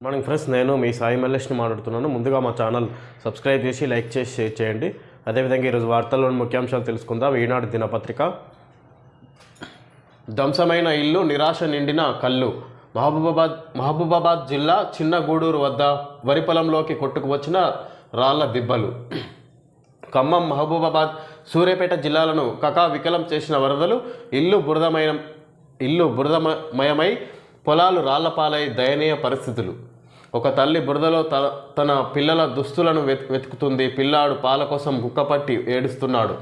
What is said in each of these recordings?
Morning friends, నేను మీ సాయి మల్లేష్ని మాట్లాడుతున్నాను. ముందుగా మా ఛానల్ సబ్స్క్రైబ్ చేసి లైక్ చేసి షేర్ చేయండి. అదేవిధంగా ఈరోజు వార్తల్లోని ముఖ్యాంశాలు తెలుసుకుందాం. ఈనాడు దినపత్రిక. ధ్వంసమైన ఇల్లు, నిరాశ నిండిన కళ్ళు. మహబూబాబాద్ జిల్లా చిన్నగూడూరు వద్ద వరి పొలంలోకి కొట్టుకువచ్చిన రాళ్ల దిబ్బలు. ఖమ్మం, మహబూబాబాద్, సూర్యాపేట జిల్లాలను కకావికలం చేసిన వరదలు. ఇల్లు బురదమయమై పొలాలు రాళ్లపాలై దయనీయ పరిస్థితులు. ఒక తల్లి బురదలో తన పిల్లల దుస్తులను వెతుకుతుంది. పిల్లాడు పాల కోసం గుక్కపట్టి ఏడుస్తున్నాడు.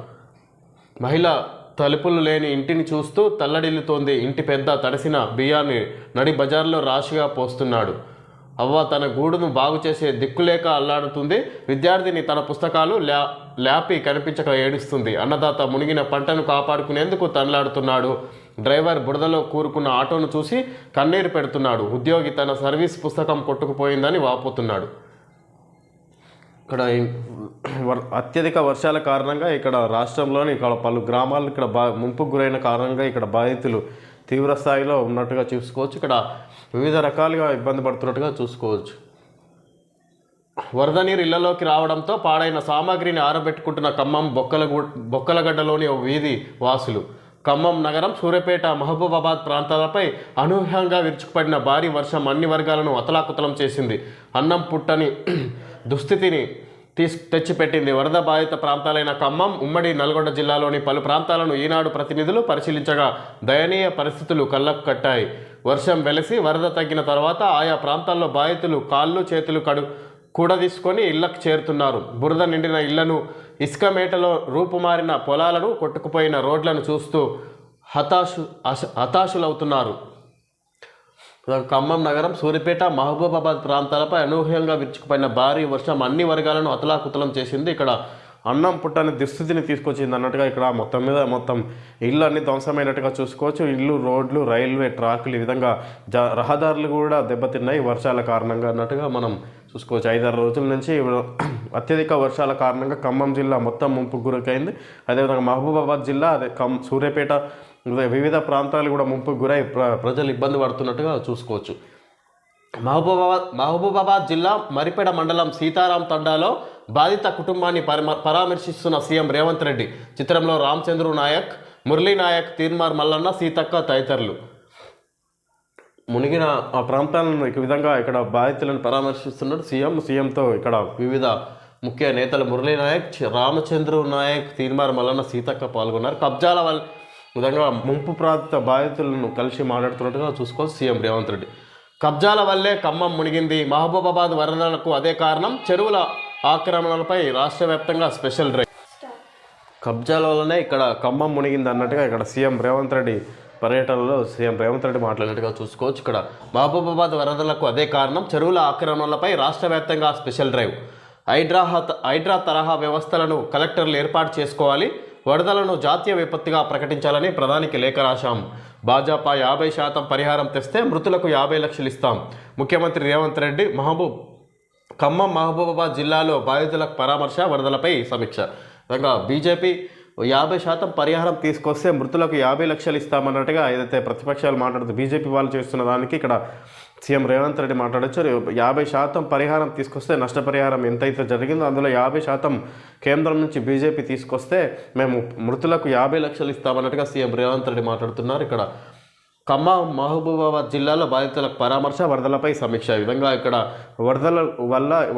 మహిళ తలుపులు లేని ఇంటిని చూస్తూ తల్లడిల్లుతోంది. ఇంటి పెద్ద తడిసిన బియ్యాన్ని నడి బజార్లో రాశిగా పోస్తున్నాడు. అవ్వ తన గూడును బాగు చేసే దిక్కులేక అల్లాడుతుంది. విద్యార్థిని తన పుస్తకాలు ల్యాపి కనిపించక ఏడుస్తుంది. అన్నదాత మునిగిన పంటను కాపాడుకునేందుకు తనలాడుతున్నాడు. డ్రైవర్ బురదలో కూరుకున్న ఆటోను చూసి కన్నీరు పెడుతున్నాడు. ఉద్యోగి తన సర్వీస్ పుస్తకం కొట్టుకుపోయిందని వాపోతున్నాడు. ఇక్కడ అత్యధిక వర్షాల కారణంగా ఇక్కడ రాష్ట్రంలోని పలు గ్రామాలు ముంపుకు గురైన కారణంగా ఇక్కడ బాధితులు తీవ్ర స్థాయిలో ఉన్నట్టుగా చూసుకోవచ్చు. ఇక్కడ వివిధ రకాలుగా ఇబ్బంది పడుతున్నట్టుగా చూసుకోవచ్చు. వరద నీరు ఇళ్లలోకి రావడంతో పాడైన సామాగ్రిని ఆరబెట్టుకుంటున్న ఖమ్మం బొక్కలగడ్డలోని వీధి వాసులు. ఖమ్మం నగరం, సూర్యాపేట, మహబూబాబాద్ ప్రాంతాలపై అనూహ్యంగా విరుచుకుపడిన భారీ వర్షం అన్ని వర్గాలను అతలాకుతలం చేసింది. అన్నం పుట్టని దుస్థితిని తెచ్చిపెట్టింది. వరద బాధిత ప్రాంతాలైన ఖమ్మం, ఉమ్మడి నల్గొండ జిల్లాలోని పలు ప్రాంతాలను ఈనాడు ప్రతినిధులు పరిశీలించగా దయనీయ పరిస్థితులు కళ్ళకు కట్టాయి. వర్షం వెలిసి వరద తగ్గిన తర్వాత ఆయా ప్రాంతాల్లో బాధితులు కాళ్ళు చేతులు కూడదీసుకొని ఇళ్లకు చేరుతున్నారు. బురద నిండిన ఇళ్లను, ఇసుక మేటలో రూపుమారిన పొలాలను, కొట్టుకుపోయిన రోడ్లను చూస్తూ హతాశులవుతున్నారు. ఖమ్మం నగరం, సూర్యాపేట, మహబూబాబాద్ ప్రాంతాలపై అనూహ్యంగా విరుచుకుపోయిన భారీ వర్షం అన్ని వర్గాలను అతలాకుతలం చేసింది. ఇక్కడ అన్నం పుట్టని దుస్థితిని తీసుకొచ్చింది అన్నట్టుగా ఇక్కడ మొత్తం ఇల్లు అన్ని ధ్వంసమైనట్టుగా చూసుకోవచ్చు. ఇల్లు, రోడ్లు, రైల్వే ట్రాకులు, ఈ విధంగా రహదారులు కూడా దెబ్బతిన్నాయి వర్షాల కారణంగా అన్నట్టుగా మనం చూసుకోవచ్చు. 5-6 రోజుల నుంచి అత్యధిక వర్షాల కారణంగా ఖమ్మం జిల్లా మొత్తం ముంపుకు గురైంది. అదేవిధంగా మహబూబాబాద్ జిల్లా, సూర్యాపేట, వివిధ ప్రాంతాలు కూడా ముంపుకు గురై ప్రజలు ఇబ్బంది పడుతున్నట్టుగా చూసుకోవచ్చు. మహబూబాబాద్ జిల్లా మరిపెడ మండలం సీతారాం తండాలో బాధిత కుటుంబాన్ని పరామర్శిస్తున్న సీఎం రేవంత్ రెడ్డి. చిత్రంలో రామచంద్రు నాయక్, మురళీ నాయక్, తీర్మార్ మల్లన్న, సీతక్క తదితరులు. మునిగిన ఆ ప్రాంతాలను ఈ విధంగా ఇక్కడ బాధితులను పరామర్శిస్తున్నాడు సీఎంతో ఇక్కడ వివిధ ముఖ్య నేతలు మురళీ నాయక్, రామచంద్రు నాయక్, తీర్మార్ మల్లన్న, సీతక్క పాల్గొన్నారు. కబ్జాల విధంగా ముంపు ప్రాంత బాధితులను కలిసి మాట్లాడుతున్నట్టుగా చూసుకోవచ్చు సీఎం రేవంత్ రెడ్డి. కబ్జాల వల్లే ఖమ్మం మునిగింది. మహబూబాబాద్ వరదలకు అదే కారణం. చెరువుల ఆక్రమణలపై రాష్ట్ర వ్యాప్తంగా స్పెషల్ డ్రైవ్. కబ్జాల వల్లనే ఇక్కడ ఖమ్మం మునిగింది అన్నట్టుగా ఇక్కడ సీఎం రేవంత్ రెడ్డి పర్యటనలో సీఎం రేవంత్ రెడ్డి మాట్లాడినట్టుగా చూసుకోవచ్చు. ఇక్కడ మహబూబాబాద్ వరదలకు అదే కారణం. చెరువుల ఆక్రమణలపై రాష్ట్ర వ్యాప్తంగా స్పెషల్ డ్రైవ్. హైడ్రా తరహా వ్యవస్థలను కలెక్టర్లు ఏర్పాటు చేసుకోవాలి. వరదలను జాతీయ విపత్తుగా ప్రకటించాలని ప్రధానికి లేఖ రాశాం. భాజపా 50% పరిహారం తెస్తే మృతులకు 50 లక్షలు ఇస్తాం. ముఖ్యమంత్రి రేవంత్ రెడ్డి ఖమ్మం, మహబూబాబాద్ జిల్లాలో బాధితులకు పరామర్శ, వరదలపై సమీక్ష. విధంగా బీజేపీ 50% పరిహారం తీసుకొస్తే మృతులకు 50 లక్షలు ఇస్తామన్నట్టుగా ఏదైతే ప్రతిపక్షాలు మాట్లాడుతూ బీజేపీ వాళ్ళు చేస్తున్న దానికి ఇక్కడ సీఎం రేవంత్ రెడ్డి మాట్లాడొచ్చారు. 50% పరిహారం తీసుకొస్తే నష్టపరిహారం ఎంతైతే జరిగిందో అందులో 50% కేంద్రం నుంచి బీజేపీ తీసుకొస్తే మేము మృతులకు 50 లక్షలు ఇస్తామన్నట్టుగా సీఎం రేవంత్ రెడ్డి మాట్లాడుతున్నారు. ఇక్కడ ఖమ్మం, మహబూబాబాద్ జిల్లాలో బాధితులకు పరామర్శ, వరదలపై సమీక్ష. ఈ విధంగా ఇక్కడ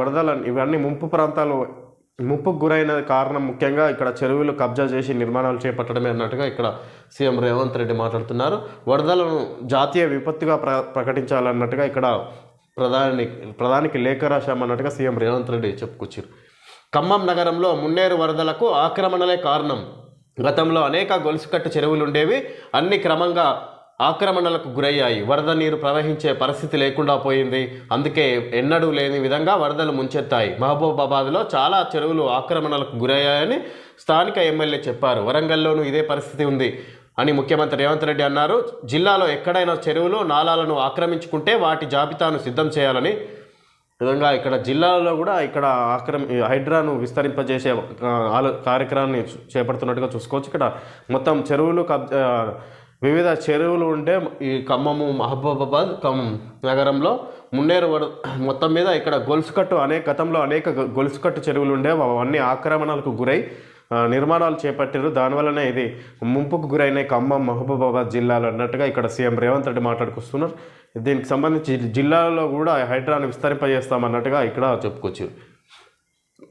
వరదల ఇవన్నీ ముంపు ప్రాంతాలు ముంపుకు గురైన కారణం ముఖ్యంగా ఇక్కడ చెరువులు కబ్జా చేసి నిర్మాణాలు చేపట్టడమే అన్నట్టుగా ఇక్కడ సీఎం రేవంత్ రెడ్డి మాట్లాడుతున్నారు. వరదలను జాతీయ విపత్తుగా ప్రకటించాలన్నట్టుగా ఇక్కడ ప్రధానికి లేఖ రాశామన్నట్టుగా సీఎం రేవంత్ రెడ్డి చెప్పుకొచ్చారు. ఖమ్మం నగరంలో మున్నేరు వరదలకు ఆక్రమణలే కారణం. గతంలో అనేక గొలుసుకట్టు చెరువులుండేవి, అన్ని క్రమంగా ఆక్రమణలకు గురయ్యాయి. వరద నీరు ప్రవహించే పరిస్థితి లేకుండా పోయింది. అందుకే ఎన్నడూ లేని విధంగా వరదలు ముంచెత్తాయి. మహబూబాబాద్లో చాలా చెరువులు ఆక్రమణలకు గురయ్యాయని స్థానిక ఎమ్మెల్యే చెప్పారు. వరంగల్లోనూ ఇదే పరిస్థితి ఉంది అని ముఖ్యమంత్రి రేవంత్ రెడ్డి అన్నారు. జిల్లాలో ఎక్కడైనా చెరువులు, నాలాలను ఆక్రమించుకుంటే వాటి జాబితాను సిద్ధం చేయాలని విధంగా ఇక్కడ జిల్లాలో కూడా ఇక్కడ హైడ్రాను విస్తరింపజేసే కార్యక్రమాన్ని చేపడుతున్నట్టుగా చూసుకోవచ్చు. ఇక్కడ మొత్తం చెరువులు వివిధ చెరువులు ఉండే ఈ ఖమ్మము మహబూబాబాద్ నగరంలో మున్నేరు మొత్తం మీద ఇక్కడ గతంలో అనేక గొలుసుకట్టు చెరువులు ఉండే అవన్నీ ఆక్రమణలకు గురై నిర్మాణాలు చేపట్టారు. దానివల్లనే ఇది ముంపుకు గురైన ఖమ్మం మహబూబాబాద్ జిల్లాలో అన్నట్టుగా ఇక్కడ సీఎం రేవంత్ రెడ్డి మాట్లాడుకొస్తున్నారు. దీనికి సంబంధించి జిల్లాలో కూడా హైడ్రాను విస్తరింపజేస్తామన్నట్టుగా ఇక్కడ చెప్పుకొచ్చారు.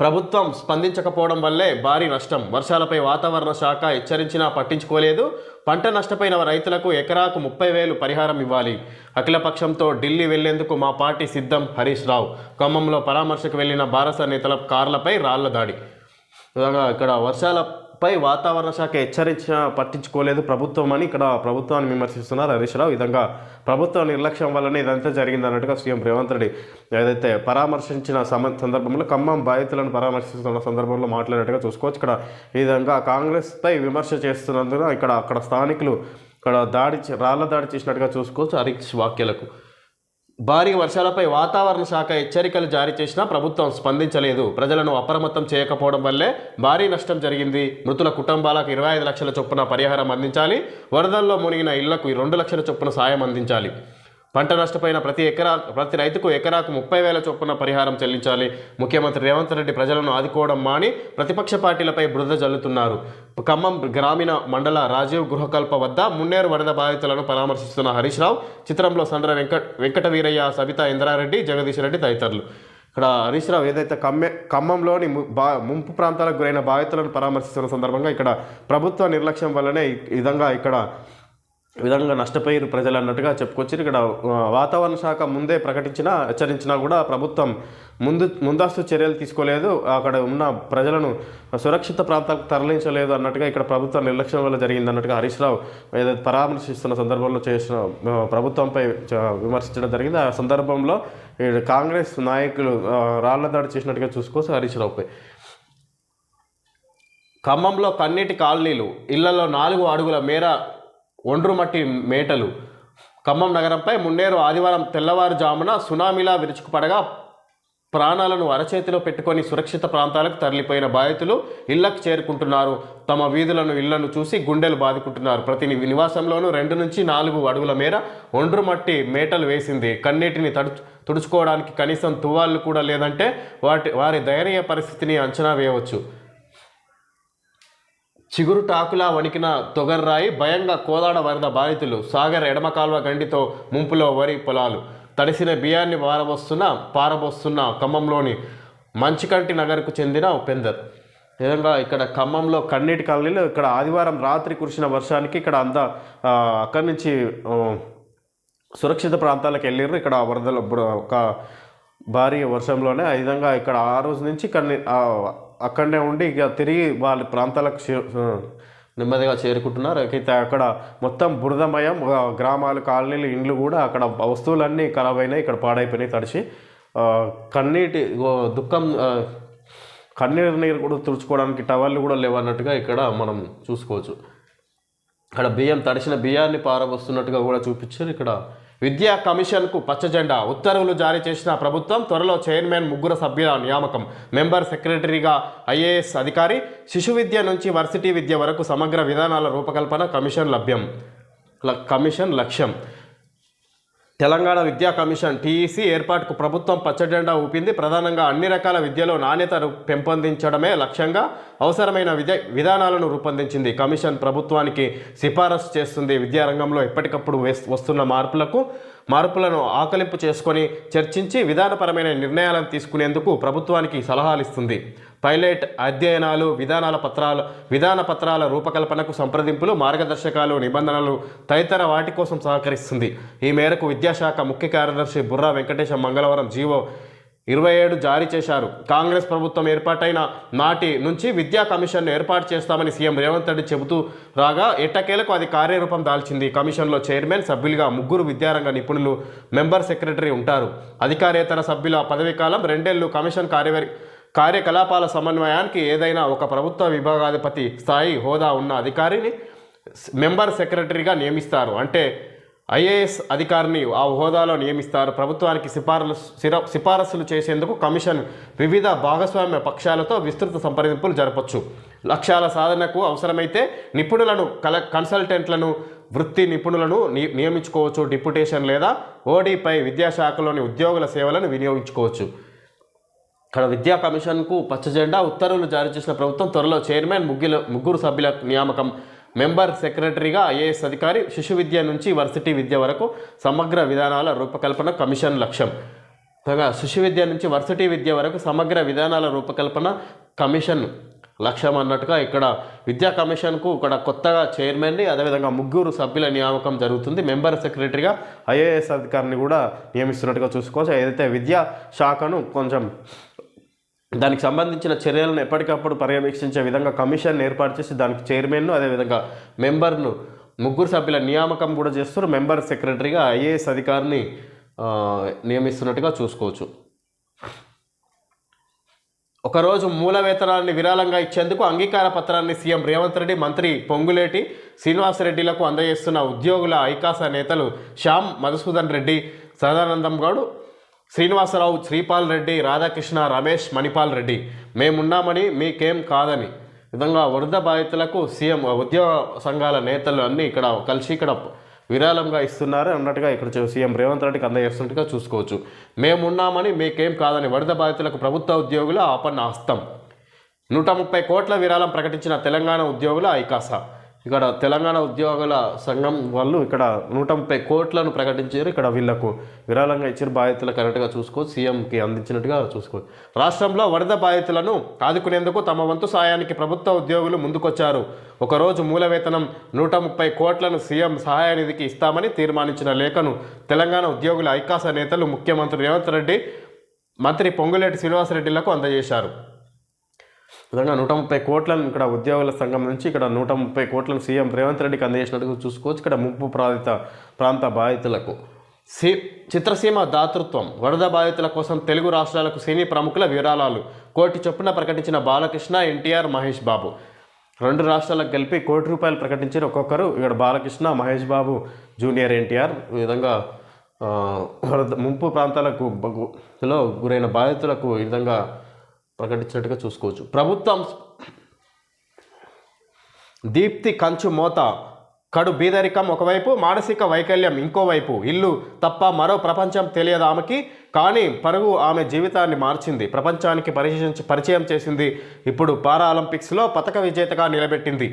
ప్రభుత్వం స్పందించకపోవడం వల్లే భారీ నష్టం. వర్షాలపై వాతావరణ శాఖ హెచ్చరించినా పట్టించుకోలేదు. పంట నష్టపోయిన రైతులకు ఎకరాకు 30,000 పరిహారం ఇవ్వాలి. అఖిలపక్షంతో ఢిల్లీ వెళ్లేందుకు మా పార్టీ సిద్ధం. హరీష్ రావు. ఖమ్మంలో పరామర్శకు వెళ్లిన భారత నేతల కార్లపై రాళ్ల దాడి. ఇక్కడ వర్షాలపై వాతావరణ శాఖ హెచ్చరించినా పట్టించుకోలేదు ప్రభుత్వం అని ఇక్కడ ప్రభుత్వాన్ని విమర్శిస్తున్నారు హరీష్ రావు. ఈ విధంగా ప్రభుత్వ నిర్లక్ష్యం వల్లనే ఇదంతా జరిగింది అన్నట్టుగా సీఎం రేవంత్ రెడ్డి ఏదైతే పరామర్శించిన సందర్భంలో ఖమ్మం బాధితులను పరామర్శిస్తున్న సందర్భంలో మాట్లాడినట్టుగా చూసుకోవచ్చు. ఇక్కడ ఈ విధంగా కాంగ్రెస్పై విమర్శ చేస్తున్నందున అక్కడ స్థానికులు రాళ్ల దాడి చేసినట్టుగా చూసుకోవచ్చు హరీష్ వ్యాఖ్యలకు. భారీ వర్షాలపై వాతావరణ శాఖ హెచ్చరికలు జారీ చేసినా ప్రభుత్వం స్పందించలేదు. ప్రజలను అప్రమత్తం చేయకపోవడం వల్లే భారీ నష్టం జరిగింది. మృతుల కుటుంబాలకు 25 లక్షల చొప్పున పరిహారం అందించాలి. వరదల్లో మునిగిన ఇళ్లకు 2 లక్షల చొప్పున సాయం అందించాలి. పంట నష్టపోయిన ప్రతి రైతుకు ఎకరాకు 30,000 చొప్పున పరిహారం చెల్లించాలి. ముఖ్యమంత్రి రేవంత్ రెడ్డి ప్రజలను ఆదుకోవడం మాని ప్రతిపక్ష పార్టీలపై బురద జల్లుతున్నారు. ఖమ్మం గ్రామీణ మండల రాజీవ్ గృహకల్ప వద్ద మున్నేరు వరద బాధితులను పరామర్శిస్తున్న హరీష్ రావు, చిత్రంలో సండ్ర వెంకట వీరయ్య, సబితా ఇంద్రారెడ్డి, జగదీష్ రెడ్డి తదితరులు. ఇక్కడ హరీష్ రావు ఏదైతే ఖమ్మంలోని ముంపు ప్రాంతాలకు గురైన బాధితులను పరామర్శిస్తున్న సందర్భంగా ఇక్కడ ప్రభుత్వ నిర్లక్ష్యం వల్లనే ఈ విధంగా నష్టపోయారు ప్రజలు అన్నట్టుగా చెప్పుకొచ్చారు. ఇక్కడ వాతావరణ శాఖ ముందే హెచ్చరించినా కూడా ప్రభుత్వం ముందస్తు చర్యలు తీసుకోలేదు. అక్కడ ఉన్న ప్రజలను సురక్షిత ప్రాంతాలకు తరలించలేదు అన్నట్టుగా ఇక్కడ ప్రభుత్వ నిర్లక్ష్యం వల్ల జరిగింది అన్నట్టుగా హరీష్ రావు ఏదైతే పరామర్శిస్తున్న సందర్భంలో చేసిన ప్రభుత్వంపై విమర్శించడం జరిగింది. ఆ సందర్భంలో కాంగ్రెస్ నాయకులు రాళ్ల దాడి చేసినట్టుగా చూసుకోవచ్చు హరీష్ రావుపై. ఖమ్మంలో కన్నీటి కాలనీలు, ఇళ్లలో 4 అడుగుల మేర ఒండ్రుమట్టి మేటలు. ఖమ్మం నగరంపై మున్నేరు ఆదివారం తెల్లవారుజామున సునామీలా విరుచుకుపడగా ప్రాణాలను అరచేతిలో పెట్టుకొని సురక్షిత ప్రాంతాలకు తరలిపోయిన బాధితులు ఇళ్లకు చేరుకుంటున్నారు. తమ ఇళ్లను చూసి గుండెలు బాదుకుంటున్నారు. ప్రతి నివాసంలోనూ 2 నుంచి 4 అడుగుల మేర ఒండ్రుమట్టి మేటలు వేసింది. కన్నీటిని తుడుచుకోవడానికి కనీసం తువ్వాళ్ళు కూడా లేదంటే వారి దయనీయ పరిస్థితిని అంచనా వేయవచ్చు. చిగురు టాకులా వణికిన తొగర్రాయి, భయంగా కోదాడ వరద బాధితులు. సాగర్ ఎడమ కాల్వ గండితో ముంపులో వరి పొలాలు. తడిసిన బియ్యాన్ని పారబోస్తున్న ఖమ్మంలోని మంచికంటి నగర్కు చెందిన ఉపేందర్. విధంగా ఇక్కడ ఖమ్మంలో కన్నీటి కాలనీలో ఇక్కడ ఆదివారం రాత్రి కురిసిన వర్షానికి ఇక్కడ అక్కడి నుంచి సురక్షిత ప్రాంతాలకు వెళ్ళారు. ఇక్కడ వరదలు ఒక భారీ వర్షంలోనే ఆ విధంగా ఇక్కడ ఆ రోజు నుంచి అక్కడనే ఉండి ఇక తిరిగి వాళ్ళ ప్రాంతాలకు నెమ్మదిగా చేరుకుంటున్నారు. అయితే అక్కడ మొత్తం బురదమయం, గ్రామాలు, కాలనీలు, ఇండ్లు కూడా అక్కడ వస్తువులన్నీ ఖరాబ్ అయినాయి, ఇక్కడ పాడైపోయినాయి తడిసి. కన్నీరు నీరు కూడా తుడుచుకోవడానికి టవల్లు కూడా లేవన్నట్టుగా ఇక్కడ మనం చూసుకోవచ్చు. అక్కడ తడిసిన బియ్యాన్ని పారబోస్తున్నట్టుగా కూడా చూపించారు. ఇక్కడ విద్యా కమిషన్కు పచ్చజెండా. ఉత్తర్వులు జారీ చేసిన ప్రభుత్వం త్వరలో చైర్మన్, 3 సభ్యుల నియామకం. మెంబర్ సెక్రటరీగా ఐఏఎస్ అధికారి. శిశు విద్య నుంచి వర్సిటీ విద్య వరకు సమగ్ర విధానాల రూపకల్పన కమిషన్ లక్ష్యం. తెలంగాణ విద్యా కమిషన్ టీఈసీ ఏర్పాటుకు ప్రభుత్వం పచ్చజెండా ఊపింది. ప్రధానంగా అన్ని రకాల విద్యలో నాణ్యత పెంపొందించడమే లక్ష్యంగా అవసరమైన విధానాలను రూపొందించింది. కమిషన్ ప్రభుత్వానికి సిఫారసు చేస్తుంది. విద్యారంగంలో ఎప్పటికప్పుడు వస్తున్న మార్పులను ఆకలింపు చేసుకొని చర్చించి విధానపరమైన నిర్ణయాలను తీసుకునేందుకు ప్రభుత్వానికి సలహాలు ఇస్తుంది. పైలట్ అధ్యయనాలు, విధాన పత్రాల రూపకల్పనకు సంప్రదింపులు, మార్గదర్శకాలు, నిబంధనలు తదితర వాటి కోసం సహకరిస్తుంది. ఈ మేరకు విద్యాశాఖ ముఖ్య కార్యదర్శి బుర్రా వెంకటేశం మంగళవారం జీవో 27 జారీ చేశారు. కాంగ్రెస్ ప్రభుత్వం ఏర్పాటైన నాటి నుంచి విద్యా కమిషన్ను ఏర్పాటు చేస్తామని సీఎం రేవంత్ రెడ్డి చెబుతూ రాగా ఎట్టకేలకు అది కార్యరూపం దాల్చింది. కమిషన్లో చైర్మన్, సభ్యులుగా 3 విద్యారంగ నిపుణులు, మెంబర్ సెక్రటరీ ఉంటారు. అధికారేతర సభ్యుల పదవీకాలం 2 ఏళ్లు. కమిషన్ కార్యకలాపాల సమన్వయానికి ఏదైనా ఒక ప్రభుత్వ విభాగాధిపతి స్థాయి హోదా ఉన్న అధికారిని మెంబర్ సెక్రటరీగా నియమిస్తారు. అంటే ఐఏఎస్ అధికారిని ఆ హోదాలో నియమిస్తారు. ప్రభుత్వానికి సిఫారసులు చేసేందుకు కమిషన్ వివిధ భాగస్వామ్య పక్షాలతో విస్తృత సంప్రదింపులు జరపచ్చు. లక్ష్యాల సాధనకు అవసరమైతే నిపుణులను కన్సల్టెంట్లను వృత్తి నిపుణులను నియమించుకోవచ్చు. డిప్యుటేషన్ లేదా ఓడీపై విద్యాశాఖలోని ఉద్యోగుల సేవలను వినియోగించుకోవచ్చు. ఇక్కడ విద్యా కమిషన్కు పచ్చజెండా ఉత్తర్వులు జారీ చేసిన ప్రభుత్వం త్వరలో చైర్మన్, ముగ్గురు సభ్యుల నియామకం, మెంబర్ సెక్రటరీగా ఐఏఎస్ అధికారి, శిశు విద్య నుంచి వర్సిటీ విద్య వరకు సమగ్ర విధానాల రూపకల్పన కమిషన్ లక్ష్యం. శిశు విద్య నుంచి వర్సిటీ విద్య వరకు సమగ్ర విధానాల రూపకల్పన కమిషన్ లక్ష్యం అన్నట్టుగా ఇక్కడ విద్యా కమిషన్కు ఇక్కడ కొత్తగా చైర్మన్ని, అదేవిధంగా ముగ్గురు సభ్యుల నియామకం జరుగుతుంది. మెంబర్ సెక్రటరీగా ఐఏఎస్ అధికారిని కూడా నియమిస్తున్నట్టుగా చూసుకోవచ్చు. ఏదైతే విద్యా శాఖను కొంచెం దానికి సంబంధించిన చర్యలను ఎప్పటికప్పుడు పర్యవేక్షించే విధంగా కమిషన్ ఏర్పాటు చేసి దానికి చైర్మన్ను, అదేవిధంగా మెంబర్ను, ముగ్గురు సభ్యుల నియామకం కూడా చేస్తారు. మెంబర్ సెక్రటరీగా ఐఏఎస్ అధికారిని నియమిస్తున్నట్టుగా చూసుకోవచ్చు. ఒకరోజు మూల వేతనాన్ని విరాళంగా ఇచ్చేందుకు అంగీకార పత్రాన్ని సీఎం రేవంత్ రెడ్డి, మంత్రి పొంగులేటి శ్రీనివాసరెడ్డిలకు అందజేస్తున్న ఉద్యోగుల ఐకాస నేతలు శ్యామ్ మధుసూదన్ రెడ్డి, సదానందం గౌడ్, శ్రీనివాసరావు, శ్రీపాల్ రెడ్డి, రాధాకృష్ణ, రమేష్, మణిపాల్ రెడ్డి. మేమున్నామని మీకేం కాదని విధంగా వరద బాధితులకు సీఎం ఉద్యోగ సంఘాల నేతలు అన్నీ ఇక్కడ కలిసి ఇక్కడ విరాళంగా ఇస్తున్నారు అన్నట్టుగా ఇక్కడ సీఎం రేవంత్ రెడ్డికి అందజేస్తున్నట్టుగా చూసుకోవచ్చు. మేమున్నామని మీకేం కాదని వరద బాధితులకు ప్రభుత్వ ఉద్యోగుల ఆపన్న హస్తం. 130 కోట్ల విరాళం ప్రకటించిన తెలంగాణ ఉద్యోగుల ఐకాస. ఇక్కడ తెలంగాణ ఉద్యోగుల సంఘం వాళ్ళు ఇక్కడ 130 కోట్లను ప్రకటించారు. ఇక్కడ వీళ్లకు విరాళంగా ఇచ్చిన బాధితులు కరెక్ట్గా చూసుకోవచ్చు, సీఎంకి అందించినట్టుగా చూసుకోవచ్చు. రాష్ట్రంలో వరద బాధితులను ఆదుకునేందుకు తమ వంతు సాయానికి ప్రభుత్వ ఉద్యోగులు ముందుకొచ్చారు. ఒకరోజు మూల వేతనం 130 కోట్లను సీఎం సహాయ నిధికి ఇస్తామని తీర్మానించిన లేఖను తెలంగాణ ఉద్యోగుల ఐకాస నేతలు ముఖ్యమంత్రి రేవంత్ రెడ్డి, మంత్రి పొంగులేటి శ్రీనివాసరెడ్డిలకు అందజేశారు. విధంగా 130 కోట్లను ఇక్కడ ఉద్యోగుల సంఘం నుంచి ఇక్కడ 130 కోట్లను సీఎం రేవంత్ రెడ్డికి అందజేసినట్టుగా చూసుకోవచ్చు. ఇక్కడ ముంపు ప్రాంత బాధితులకు చిత్రసీమ దాతృత్వం. వరద బాధితుల కోసం తెలుగు రాష్ట్రాలకు సినీ ప్రముఖుల విరాళాలు. 1 కోటి చొప్పున ప్రకటించిన బాలకృష్ణ, ఎన్టీఆర్, మహేష్ బాబు. 2 రాష్ట్రాలకు కలిపి 1 కోటి రూపాయలు ప్రకటించారు ఒక్కొక్కరు. ఇక్కడ బాలకృష్ణ, మహేష్ బాబు, జూనియర్ ఎన్టీఆర్. ఈ విధంగా ముంపు ప్రాంతాలకు గురైన బాధితులకు ఈ విధంగా ప్రకటించినట్టుగా చూసుకోవచ్చు. ప్రభుత్వం దీప్తి కంచు మోత, కడు బీదరికం ఒకవైపు, మానసిక వైకల్యం ఇంకోవైపు. ఇల్లు తప్ప మరో ప్రపంచం తెలియదు ఆమెకి, కానీ పరుగు ఆమె జీవితాన్ని మార్చింది, ప్రపంచానికి పరిచయం చేసింది. ఇప్పుడు పారాలింపిక్స్లో పతక విజేతగా నిలబెట్టింది.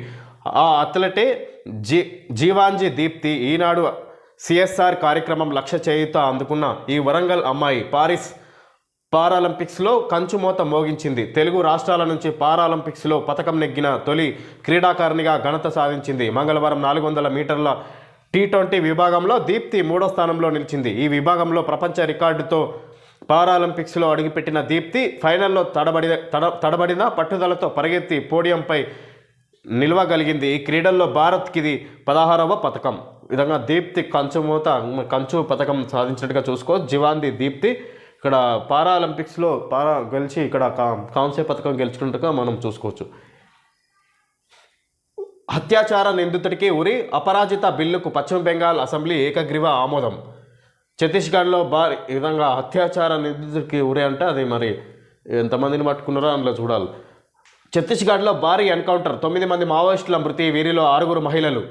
ఆ అథ్లెటే జీవాంజీ దీప్తి. ఈనాడు సిఎస్ఆర్ కార్యక్రమం లక్ష్య చేయుత అందుకున్న ఈ వరంగల్ అమ్మాయి పారిస్ పారాలింపిక్స్లో కంచుమోత మోగించింది. తెలుగు రాష్ట్రాల నుంచి పారాలింపిక్స్లో పతకం నెగ్గిన తొలి క్రీడాకారిణిగా ఘనత సాధించింది. మంగళవారం 400 మీటర్ల T20 విభాగంలో దీప్తి 3వ స్థానంలో నిలిచింది. ఈ విభాగంలో ప్రపంచ రికార్డుతో పారాలింపిక్స్లో అడుగుపెట్టిన దీప్తి ఫైనల్లో తడబడిన పట్టుదలతో పరిగెత్తి పోడియంపై నిలవగలిగింది. ఈ క్రీడల్లో భారత్కి ఇది 16వ పతకం. విధంగా దీప్తి కంచు పతకం సాధించినట్టుగా చూసుకోవచ్చు. జీవాంది దీప్తి ఇక్కడ పారాలింపిక్స్లో గెలిచి ఇక్కడ కాంస్య పథకం గెలుచుకున్నట్టుగా మనం చూసుకోవచ్చు. అత్యాచార నిందితుడికి ఉరి, అపరాజిత బిల్లుకు పశ్చిమ బెంగాల్ అసెంబ్లీ ఏకగ్రీవ ఆమోదం. ఛత్తీస్గఢ్లో ఈ విధంగా అత్యాచార నిందితుడికి ఉరి అంటే అది మరి ఎంతమందిని పట్టుకున్నారో అందులో చూడాలి. ఛత్తీస్గఢ్లో భారీ ఎన్కౌంటర్, 9 మంది మావోయిస్టుల మృతి, వీరిలో 6 మహిళలు.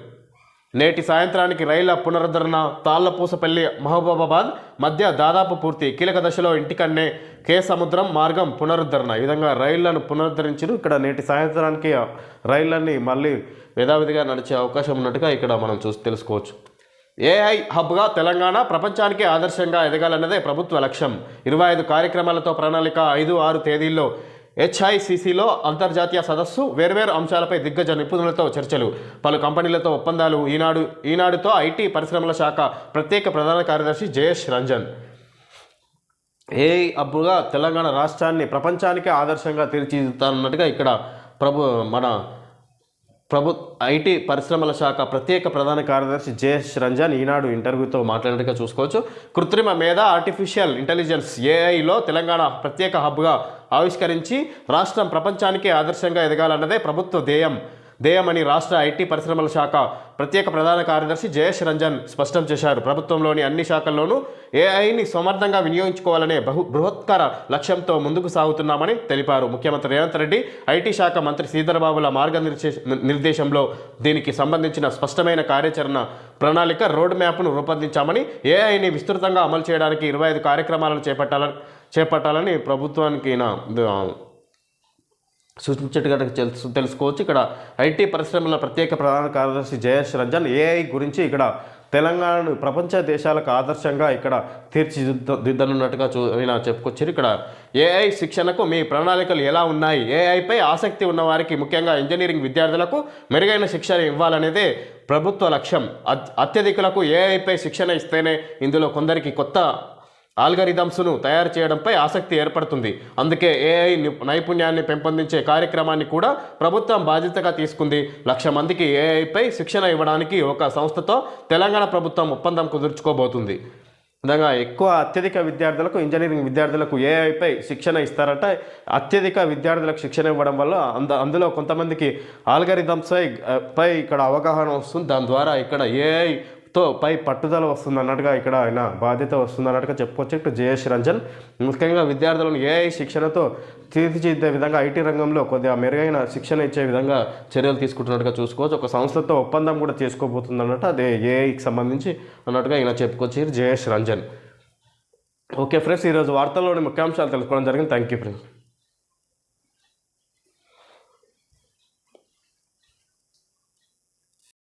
నేటి సాయంత్రానికి రైళ్ల పునరుద్ధరణ. తాళ్లపూసపల్లి మహబూబాబాద్ మధ్య దాదాపు పూర్తి. కీలక దశలో ఇంటికన్నే కే సముద్రం మార్గం పునరుద్ధరణ. ఈ విధంగా రైళ్లను పునరుద్ధరించారు. ఇక్కడ నేటి సాయంత్రానికి రైళ్లన్నీ మళ్ళీ యథావిధిగా నడిచే అవకాశం ఉన్నట్టుగా ఇక్కడ మనం తెలుసుకోవచ్చు. ఏఐ హబ్గా తెలంగాణ ప్రపంచానికి ఆదర్శంగా ఎదగాలన్నదే ప్రభుత్వ లక్ష్యం. 25 కార్యక్రమాలతో ప్రణాళిక. 5-6 తేదీల్లో HICCలో అంతర్జాతీయ సదస్సు. వేర్వేరు అంశాలపై దిగ్గజ నిపుణులతో చర్చలు. పలు కంపెనీలతో ఒప్పందాలు. ఈనాడుతో ఐటీ పరిశ్రమల శాఖ ప్రత్యేక ప్రధాన కార్యదర్శి జయేష్ రంజన్. ఏఐ హబ్గా తెలంగాణ రాష్ట్రాన్ని ప్రపంచానికి ఆదర్శంగా తీర్చిదిద్దుతానన్నట్టుగా ఇక్కడ ఐటీ పరిశ్రమల శాఖ ప్రత్యేక ప్రధాన కార్యదర్శి జయేష్ రంజన్ ఈనాడు ఇంటర్వ్యూతో మాట్లాడినట్టుగా చూసుకోవచ్చు. కృత్రిమ మేధ, ఆర్టిఫిషియల్ ఇంటెలిజెన్స్, ఏఐలో తెలంగాణ ప్రత్యేక హబ్గా ఆవిష్కరించి రాష్ట్రం ప్రపంచానికి ఆదర్శంగా ఎదగాలన్నదే ప్రభుత్వ ధ్యేయం. ధ్యేయమని రాష్ట్ర ఐటీ పరిశ్రమల శాఖ ప్రత్యేక ప్రధాన కార్యదర్శి జయేష్ రంజన్ స్పష్టం చేశారు. ప్రభుత్వంలోని అన్ని శాఖల్లోనూ ఏఐని సమర్థంగా వినియోగించుకోవాలనే బృహత్కర లక్ష్యంతో ముందుకు సాగుతున్నామని తెలిపారు. ముఖ్యమంత్రి రేవంత్ రెడ్డి, ఐటీ శాఖ మంత్రి శ్రీధరబాబుల నిర్దేశంలో దీనికి సంబంధించిన స్పష్టమైన కార్యాచరణ ప్రణాళిక రోడ్ మ్యాప్ను రూపొందించామని, ఏఐని విస్తృతంగా అమలు చేయడానికి 25 కార్యక్రమాలను చేపట్టాలని ప్రభుత్వానికి సూచించేట్టుగా తెలుసుకోవచ్చు. ఇక్కడ ఐటీ పరిశ్రమల ప్రత్యేక ప్రధాన కార్యదర్శి జయేష్ రంజన్ ఏఐ గురించి ఇక్కడ తెలంగాణను ప్రపంచ దేశాలకు ఆదర్శంగా ఇక్కడ తీర్చిదిద్దనున్నట్టుగా చెప్పుకొచ్చారు. ఇక్కడ ఏఐ శిక్షణకు మీ ప్రణాళికలు ఎలా ఉన్నాయి, ఏఐపై ఆసక్తి ఉన్నవారికి ముఖ్యంగా ఇంజనీరింగ్ విద్యార్థులకు మెరుగైన శిక్షణ ఇవ్వాలనేదే ప్రభుత్వ లక్ష్యం. అత్యధికులకు ఏఐపై శిక్షణ ఇస్తేనే ఇందులో కొందరికి కొత్త ఆల్గరిథమ్స్ను తయారు చేయడంపై ఆసక్తి ఏర్పడుతుంది. అందుకే ఏఐ నైపుణ్యాన్ని పెంపొందించే కార్యక్రమాన్ని కూడా ప్రభుత్వం బాధ్యతగా తీసుకుంది. 1,00,000 మందికి ఏఐపై శిక్షణ ఇవ్వడానికి ఒక సంస్థతో తెలంగాణ ప్రభుత్వం ఒప్పందం కుదుర్చుకోబోతుంది. విధంగా అత్యధిక విద్యార్థులకు, ఇంజనీరింగ్ విద్యార్థులకు ఏఐపై శిక్షణ ఇస్తారట. అత్యధిక విద్యార్థులకు శిక్షణ ఇవ్వడం వల్ల అందులో కొంతమందికి ఆల్గరిథమ్స్ పై ఇక్కడ అవగాహన వస్తుంది. దాని ద్వారా ఇక్కడ ఏఐతో పై పట్టుదల వస్తుంది అన్నట్టుగా ఇక్కడ ఆయన బాధ్యత వస్తుంది అన్నట్టుగా చెప్పుకోవచ్చు. ఇక్కడ జయేష్ రంజన్ ముఖ్యంగా విద్యార్థులను ఏఐ శిక్షణతో తీర్చిదిద్దే విధంగా ఐటీ రంగంలో కొద్దిగా మెరుగైన శిక్షణ ఇచ్చే విధంగా చర్యలు తీసుకుంటున్నట్టుగా చూసుకోవచ్చు. ఒక సంస్థతో ఒప్పందం కూడా చేసుకోబోతుంది అన్నట్టు, అదే ఏఐకి సంబంధించి అన్నట్టుగా ఈయన చెప్పుకొచ్చి జయేష్ రంజన్. ఓకే ఫ్రెండ్స్, ఈరోజు వార్తల్లోని ముఖ్యాంశాలు తెలుసుకోవడం జరిగింది. Thank you friends.